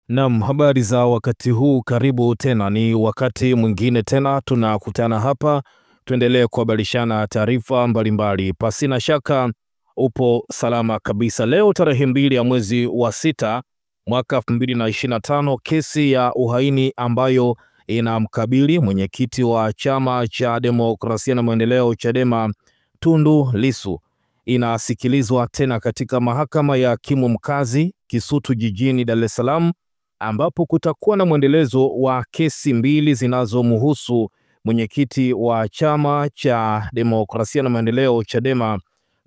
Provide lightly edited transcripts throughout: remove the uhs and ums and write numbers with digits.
Naam, habari za wakati huu, karibu tena. Ni wakati mwingine tena tunakutana hapa, tuendelee kuhabarishana taarifa mbalimbali. Pasina shaka upo salama kabisa. Leo tarehe 2 ya mwezi wa 6 mwaka 2025, kesi ya uhaini ambayo inamkabili mwenyekiti wa Chama cha Demokrasia na Maendeleo Chadema Tundu Lissu inasikilizwa tena katika mahakama ya hakimu mkazi Kisutu jijini Dar es Salaam, ambapo kutakuwa na mwendelezo wa kesi mbili zinazomhusu mwenyekiti wa Chama cha Demokrasia na Maendeleo Chadema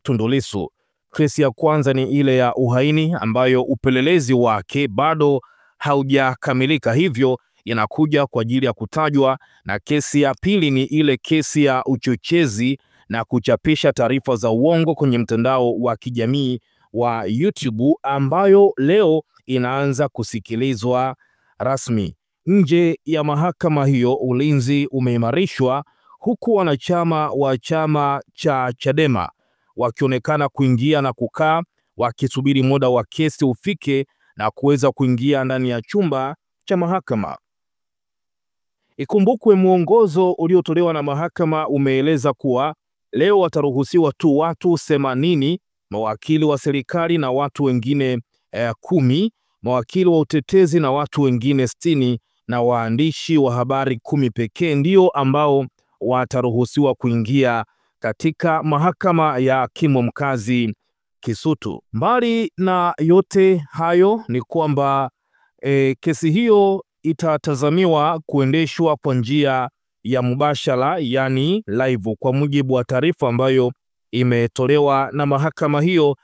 Tundu Lissu. Kesi ya kwanza ni ile ya uhaini ambayo upelelezi wake bado haujakamilika, hivyo inakuja kwa ajili ya kutajwa, na kesi ya pili ni ile kesi ya uchochezi na kuchapisha taarifa za uongo kwenye mtandao wa kijamii wa YouTube ambayo leo inaanza kusikilizwa rasmi. Nje ya mahakama hiyo ulinzi umeimarishwa, huku wanachama wa chama cha Chadema wakionekana kuingia na kukaa wakisubiri muda wa kesi ufike na kuweza kuingia ndani ya chumba cha mahakama. Ikumbukwe mwongozo uliotolewa na mahakama umeeleza kuwa leo wataruhusiwa tu watu 80, mawakili wa serikali na watu wengine 10, mawakili wa utetezi na watu wengine 60, na waandishi wa habari 10 pekee ndio ambao wataruhusiwa kuingia katika mahakama ya hakimu mkazi Kisutu. Mbali na yote hayo ni kwamba kesi hiyo itatazamiwa kuendeshwa kwa njia ya mubashara, yani live, kwa mujibu wa taarifa ambayo imetolewa na mahakama hiyo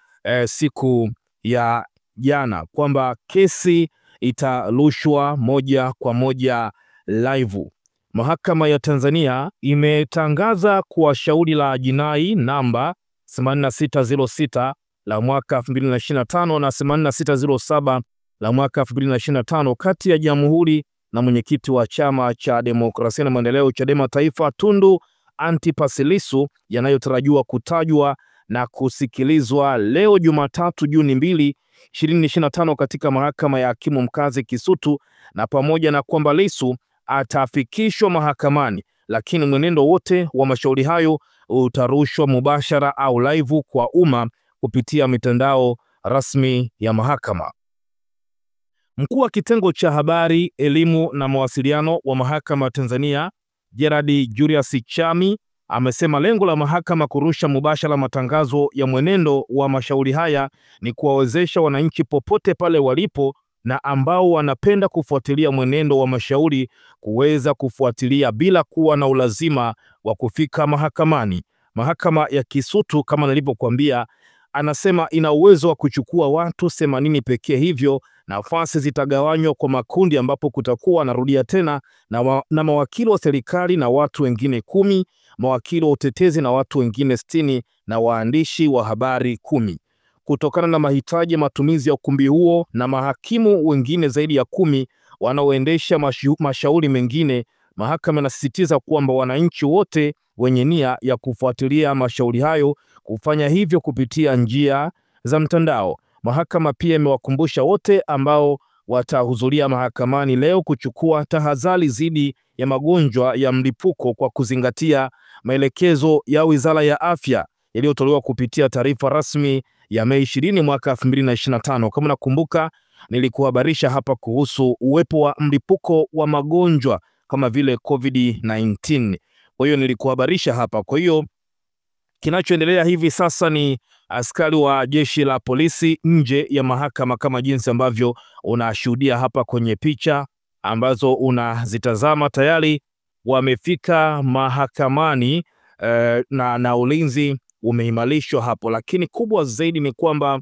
siku ya jana, kwamba kesi itarushwa moja kwa moja live. Mahakama ya Tanzania imetangaza kuwa shauri la jinai namba 8606 la mwaka 2025 na 8607 la mwaka 2025 kati ya Jamhuri na mwenyekiti wa Chama cha Demokrasia na Maendeleo Chadema Taifa Tundu Antipas Lissu yanayotarajiwa kutajwa na kusikilizwa leo Jumatatu Juni 2, 2025 katika mahakama ya hakimu mkazi Kisutu, na pamoja na kwamba Lissu atafikishwa mahakamani, lakini mwenendo wote wa mashauri hayo utarushwa mubashara au live kwa umma kupitia mitandao rasmi ya mahakama. Mkuu wa kitengo cha habari, elimu na mawasiliano wa mahakama Tanzania, Gerard Julius Chami, amesema lengo la mahakama kurusha mubashara matangazo ya mwenendo wa mashauri haya ni kuwawezesha wananchi popote pale walipo na ambao wanapenda kufuatilia mwenendo wa mashauri kuweza kufuatilia bila kuwa na ulazima wa kufika mahakamani. Mahakama ya Kisutu, kama nilivyokuambia, anasema ina uwezo wa kuchukua watu 80 pekee, hivyo nafasi zitagawanywa kwa makundi, ambapo kutakuwa, narudia tena, na mawakili wa serikali na watu wengine 10, mawakili wa utetezi na watu wengine 60, na waandishi wa habari 10. Kutokana na mahitaji ya matumizi ya ukumbi huo na mahakimu wengine zaidi ya 10 wanaoendesha mashauri mengine, mahakama inasisitiza kwamba wananchi wote wenye nia ya kufuatilia mashauri hayo kufanya hivyo kupitia njia za mtandao. Mahakama pia imewakumbusha wote ambao watahudhuria mahakamani leo kuchukua tahadhari dhidi ya magonjwa ya mlipuko kwa kuzingatia maelekezo ya Wizara ya Afya yaliyotolewa kupitia taarifa rasmi ya Mei 20 mwaka 2025. Kama nakumbuka, nilikuhabarisha hapa kuhusu uwepo wa mlipuko wa magonjwa kama vile COVID-19. Kwa hiyo nilikuhabarisha hapa. Kwa hiyo kinachoendelea hivi sasa ni askari wa jeshi la polisi nje ya mahakama, kama jinsi ambavyo unashuhudia hapa kwenye picha ambazo unazitazama. Tayari wamefika mahakamani na ulinzi umeimarishwa hapo, lakini kubwa zaidi ni kwamba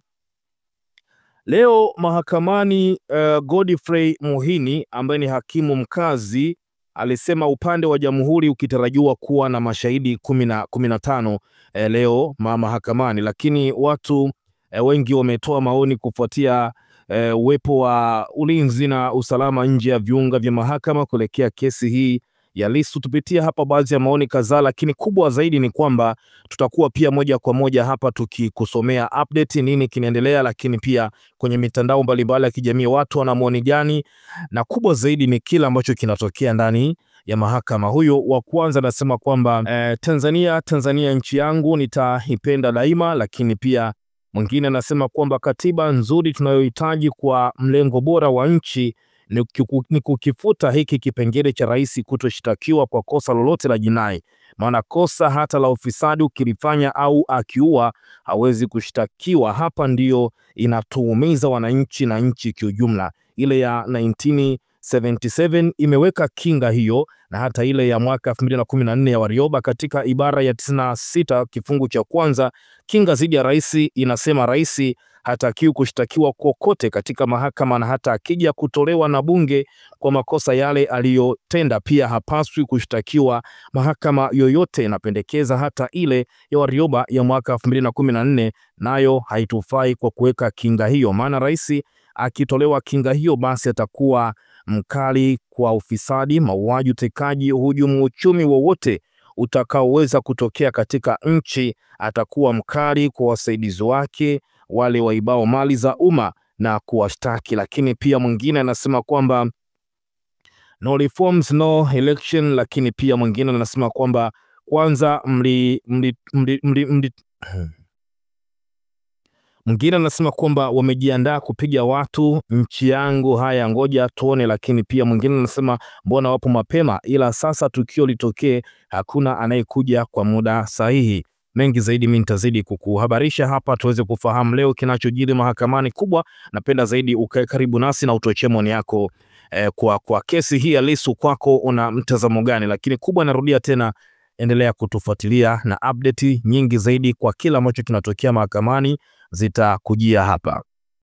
leo mahakamani Godfrey Muhini ambaye ni hakimu mkazi alisema upande wa Jamhuri ukitarajiwa kuwa na mashahidi 15 leo mahakamani, lakini watu wengi wametoa maoni kufuatia uwepo wa ulinzi na usalama nje ya viunga vya mahakama kuelekea kesi hii ya Lissu. Tupitia hapa baadhi ya maoni kadhaa, lakini kubwa zaidi ni kwamba tutakuwa pia moja kwa moja hapa tukikusomea update nini kinaendelea, lakini pia kwenye mitandao mbalimbali ya kijamii watu wana maoni gani, na kubwa zaidi ni kila ambacho kinatokea ndani ya mahakama. Huyo wa kwanza anasema kwamba Tanzania nchi yangu nitaipenda daima, lakini pia mwingine anasema kwamba katiba nzuri tunayohitaji kwa mlengo bora wa nchi ni kukifuta hiki kipengele cha rais kutoshtakiwa kwa kosa lolote la jinai, maana kosa hata la ufisadi ukilifanya au akiua hawezi kushtakiwa. Hapa ndio inatuumiza wananchi na nchi kiujumla. Ile ya 1977 imeweka kinga hiyo, na hata ile ya mwaka 2014 ya Warioba katika ibara ya 96 kifungu cha kwanza, kinga dhidi ya rais inasema rais hatakiwi kushtakiwa kokote katika mahakama, na hata akija kutolewa na bunge kwa makosa yale aliyotenda pia hapaswi kushtakiwa mahakama yoyote. Napendekeza hata ile ya Warioba ya mwaka 2014 nayo haitufai kwa kuweka kinga hiyo, maana rais akitolewa kinga hiyo basi atakuwa mkali kwa ufisadi, mauaji, utekaji, hujumu uchumi wowote utakaoweza kutokea katika nchi. Atakuwa mkali kwa wasaidizi wake wale waibao mali za umma na kuwashtaki. Lakini pia mwingine anasema kwamba no reforms no election, lakini pia mwingine anasema kwamba kwanza mwingine anasema kwamba wamejiandaa kupiga watu nchi yangu, haya ngoja tuone. Lakini pia mwingine anasema mbona wapo mapema, ila sasa tukio litokee hakuna anayekuja kwa muda sahihi. Mengi zaidi mimi nitazidi kukuhabarisha hapa tuweze kufahamu leo kinachojiri mahakamani. Kubwa napenda zaidi ukae karibu nasi na utoe maoni yako kwa kesi hii ya Lissu, kwako una mtazamo gani? Lakini kubwa narudia tena, endelea kutufuatilia na update nyingi zaidi kwa kila ambacho kinatokea mahakamani zitakujia hapa.